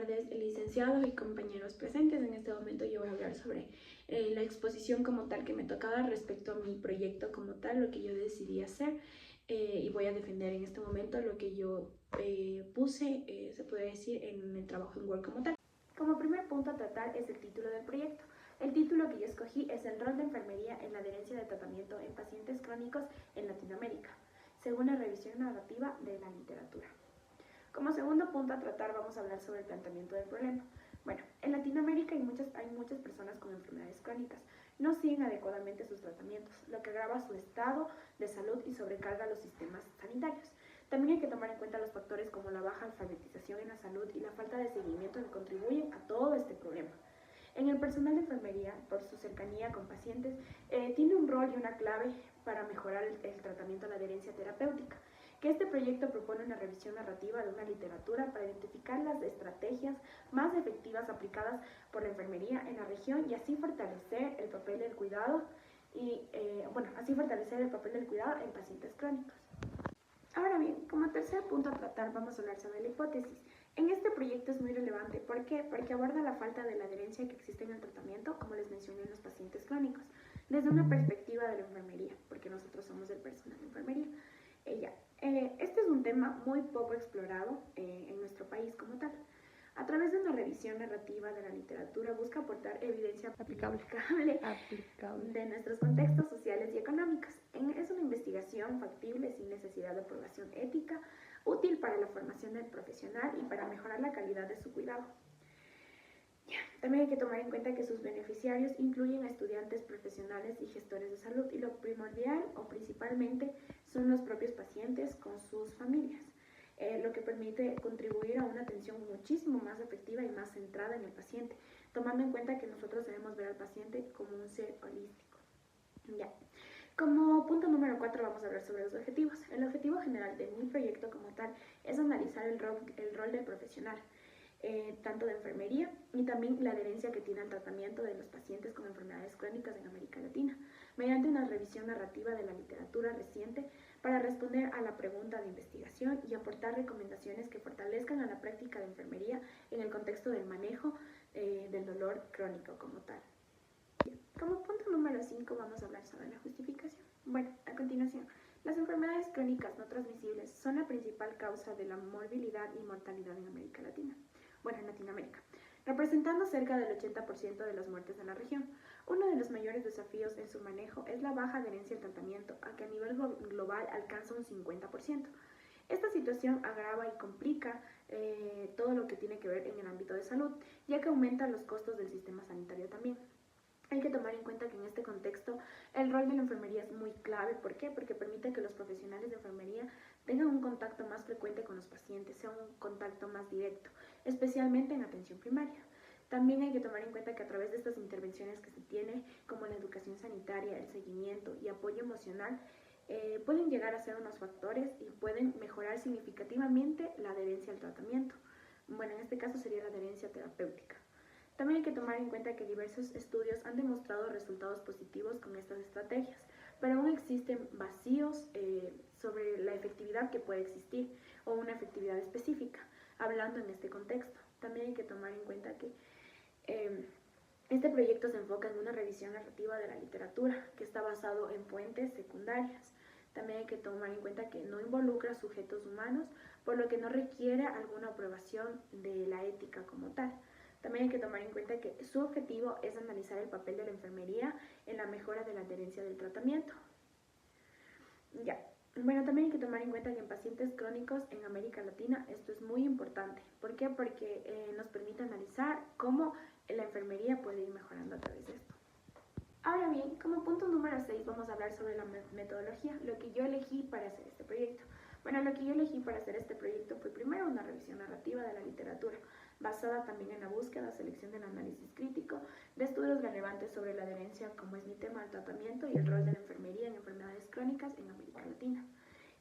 tardes, licenciados y compañeros presentes. En este momento yo voy a hablar sobre la exposición como tal que me tocaba respecto a mi proyecto como tal, lo que yo decidí hacer, y voy a defender en este momento lo que yo puse, se puede decir, en el trabajo en Word como tal. Como primer punto a tratar es el título del proyecto. El título que yo escogí es el rol de enfermería en la adherencia de tratamiento en pacientes crónicos en Latinoamérica, según la revisión narrativa de la literatura. Como segundo punto a tratar vamos a hablar sobre el planteamiento del problema. Bueno, en Latinoamérica hay muchas personas con enfermedades crónicas. No siguen adecuadamente sus tratamientos, lo que agrava su estado de salud y sobrecarga los sistemas sanitarios. También hay que tomar en cuenta los factores como la baja alfabetización en la salud y la falta de seguimiento que contribuyen a todo este problema. En el personal de enfermería, por su cercanía con pacientes, tiene un rol y una clave para mejorar el tratamiento de la adherencia terapéutica, que este proyecto propone una revisión narrativa de una literatura para identificar las estrategias más efectivas aplicadas por la enfermería en la región y así fortalecer el papel del cuidado en pacientes crónicos. Ahora bien, como tercer punto a tratar vamos a hablar sobre la hipótesis. En este proyecto es muy relevante, ¿por qué? Porque aborda la falta de la adherencia que existe en el tratamiento, como les mencioné, en los pacientes crónicos, desde una perspectiva de la enfermería, porque nosotros somos el personal de enfermería. Este es un tema muy poco explorado en nuestro país como tal. A través de una revisión narrativa de la literatura busca aportar evidencia aplicable de nuestros contextos sociales y económicos. Es una investigación factible sin necesidad de aprobación ética, útil para la formación del profesional y para mejorar la calidad de su cuidado. También hay que tomar en cuenta que sus beneficiarios incluyen a estudiantes, profesionales y gestores de salud, y lo primordial o principalmente son los propios pacientes con sus familias, lo que permite contribuir a una atención muchísimo más efectiva y más centrada en el paciente, tomando en cuenta que nosotros debemos ver al paciente como un ser holístico. Como punto número 4 vamos a hablar sobre los objetivos. El objetivo general de mi proyecto como tal es analizar el rol del profesional, tanto de enfermería y también la adherencia que tiene al tratamiento de los pacientes con enfermedades crónicas en América Latina, mediante una revisión narrativa de la literatura reciente para responder a la pregunta de investigación y aportar recomendaciones que fortalezcan a la práctica de enfermería en el contexto del manejo del dolor crónico como tal. Como punto número 5 vamos a hablar sobre la justificación. Bueno, a continuación, las enfermedades crónicas no transmisibles son la principal causa de la morbilidad y mortalidad en América Latina. En Latinoamérica, representando cerca del 80% de las muertes en la región. Uno de los mayores desafíos en su manejo es la baja adherencia al tratamiento, a que a nivel global alcanza un 50%. Esta situación agrava y complica todo lo que tiene que ver en el ámbito de salud, ya que aumenta los costos del sistema sanitario también. Hay que tomar en cuenta que en este contexto el rol de la enfermería es muy clave. ¿Por qué? Porque permite que los profesionales de enfermería tengan un contacto más frecuente con los pacientes, sea un contacto más directo, especialmente en atención primaria. También hay que tomar en cuenta que a través de estas intervenciones que se tiene, como la educación sanitaria, el seguimiento y apoyo emocional, pueden llegar a ser unos factores y pueden mejorar significativamente la adherencia al tratamiento. En este caso sería la adherencia terapéutica. También hay que tomar en cuenta que diversos estudios han demostrado resultados positivos con estas estrategias, pero aún existen vacíos sobre la efectividad que puede existir o una efectividad específica, hablando en este contexto. También hay que tomar en cuenta que este proyecto se enfoca en una revisión narrativa de la literatura que está basado en fuentes secundarias. También hay que tomar en cuenta que no involucra sujetos humanos, por lo que no requiere alguna aprobación de la ética como tal. También hay que tomar en cuenta que su objetivo es analizar el papel de la enfermería en la mejora de la adherencia del tratamiento. También hay que tomar en cuenta que en pacientes crónicos en América Latina esto es muy importante. ¿Por qué? Porque nos permite analizar cómo la enfermería puede ir mejorando a través de esto. Ahora bien, como punto número 6 vamos a hablar sobre la metodología, lo que yo elegí para hacer este proyecto. Lo que yo elegí para hacer este proyecto fue primero una revisión narrativa de la literatura, basada también en la búsqueda, selección del análisis crítico, de estudios relevantes sobre la adherencia, como es mi tema, al tratamiento y el rol de la enfermería en enfermedades crónicas en América Latina.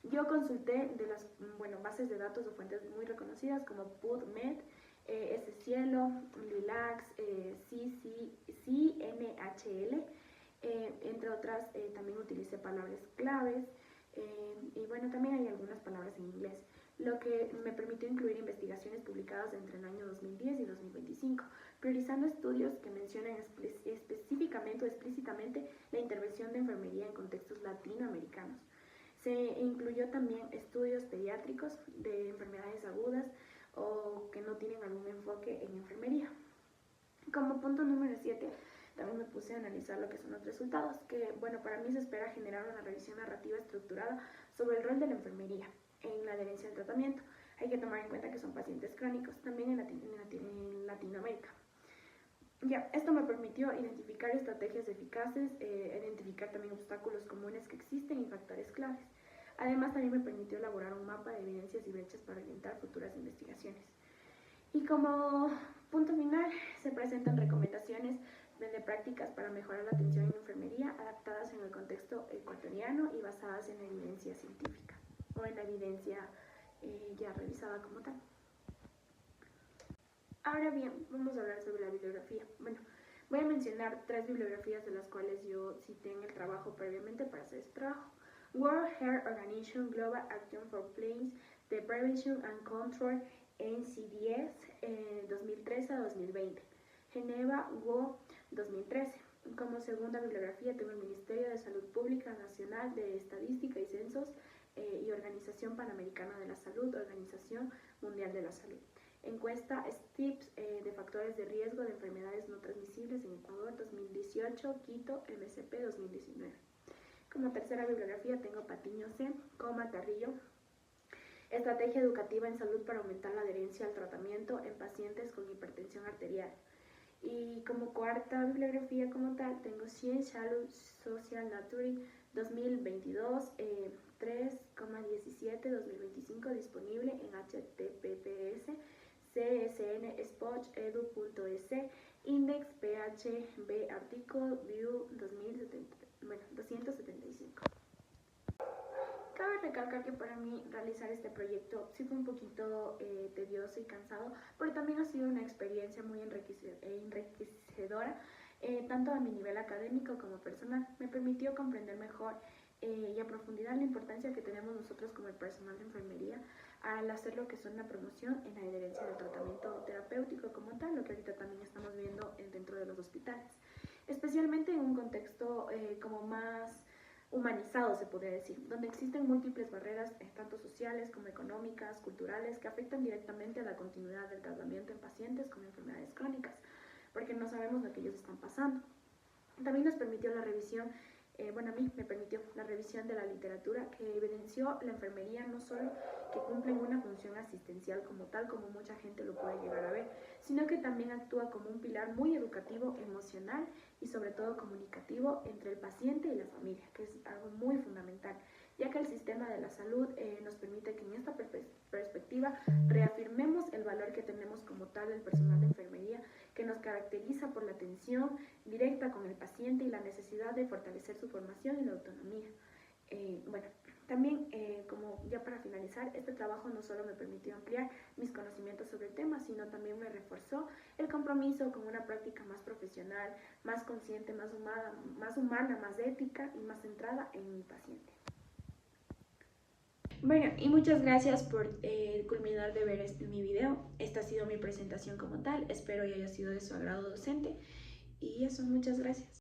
Yo consulté de las bases de datos o fuentes muy reconocidas como PubMed, SCielo, LILACS, CNHL, entre otras. También utilicé palabras claves y también hay algunas palabras en inglés. lo que me permitió incluir investigaciones publicadas entre el año 2010 y 2025, priorizando estudios que mencionan específicamente o explícitamente la intervención de enfermería en contextos latinoamericanos. Se incluyó también estudios pediátricos de enfermedades agudas o que no tienen algún enfoque en enfermería. Como punto número 7, también me puse a analizar lo que son los resultados, que bueno, para mí se espera generar una revisión narrativa estructurada sobre el rol de la enfermería en la adherencia al tratamiento. Hay que tomar en cuenta que son pacientes crónicos, también en Latinoamérica. Ya, esto me permitió identificar estrategias eficaces, identificar también obstáculos comunes que existen y factores claves. Además, también me permitió elaborar un mapa de evidencias y brechas para orientar futuras investigaciones. Y como punto final, se presentan recomendaciones de prácticas para mejorar la atención en enfermería adaptadas en el contexto ecuatoriano y basadas en la evidencia científica o en la evidencia ya revisada como tal. Ahora bien, vamos a hablar sobre la bibliografía. Bueno, voy a mencionar 3 bibliografías de las cuales yo cité en el trabajo previamente para hacer este trabajo. World Health Organization Global Action for Planes, the Prevention and Control NCDs 2013 a 2020. Geneva WO 2013. Como segunda bibliografía tengo el Ministerio de Salud Pública Nacional de Estadística y Censos y Organización Panamericana de la Salud, Organización Mundial de la Salud. Encuesta STIPS de factores de riesgo de enfermedades no transmisibles en Ecuador 2018, Quito, MSP 2019. Como tercera bibliografía tengo Patiño C, Carrillo, Estrategia Educativa en Salud para aumentar la adherencia al tratamiento en pacientes con hipertensión arterial. Y como cuarta bibliografía como tal tengo Science Social Nature 2022, 3,17-2025 disponible en https csnspot.edu.es, index phb artículo view 275. Cabe recalcar que para mí realizar este proyecto sí fue un poquito tedioso y cansado, pero también ha sido una experiencia muy enriquecedora, tanto a mi nivel académico como personal. Me permitió comprender mejor y a profundidad la importancia que tenemos nosotros como el personal de enfermería al hacer lo que son la promoción en la adherencia del tratamiento terapéutico como tal, lo que ahorita también estamos viendo dentro de los hospitales, especialmente en un contexto como más humanizado, se podría decir, donde existen múltiples barreras, tanto sociales como económicas, culturales, que afectan directamente a la continuidad del tratamiento en pacientes con enfermedades crónicas, porque no sabemos lo que ellos están pasando. También nos permitió la revisión, a mí me permitió la revisión de la literatura que evidenció la enfermería no solo que cumple una función asistencial como tal, como mucha gente lo puede llegar a ver, sino que también actúa como un pilar muy educativo, emocional y sobre todo comunicativo entre el paciente y la familia, que es algo muy fundamental, ya que el sistema de la salud nos permite que en esta perspectiva reafirmemos el valor que tenemos como tal el personal de enfermería, que nos caracteriza por la atención directa con el paciente y la necesidad de fortalecer su formación y la autonomía. También como ya para finalizar, este trabajo no solo me permitió ampliar mis conocimientos sobre el tema, sino también me reforzó el compromiso con una práctica más profesional, más consciente, más humana, más ética y más centrada en mi paciente. Bueno, y muchas gracias por culminar de ver mi video. Esta ha sido mi presentación como tal. Espero que haya sido de su agrado docente. Y eso, muchas gracias.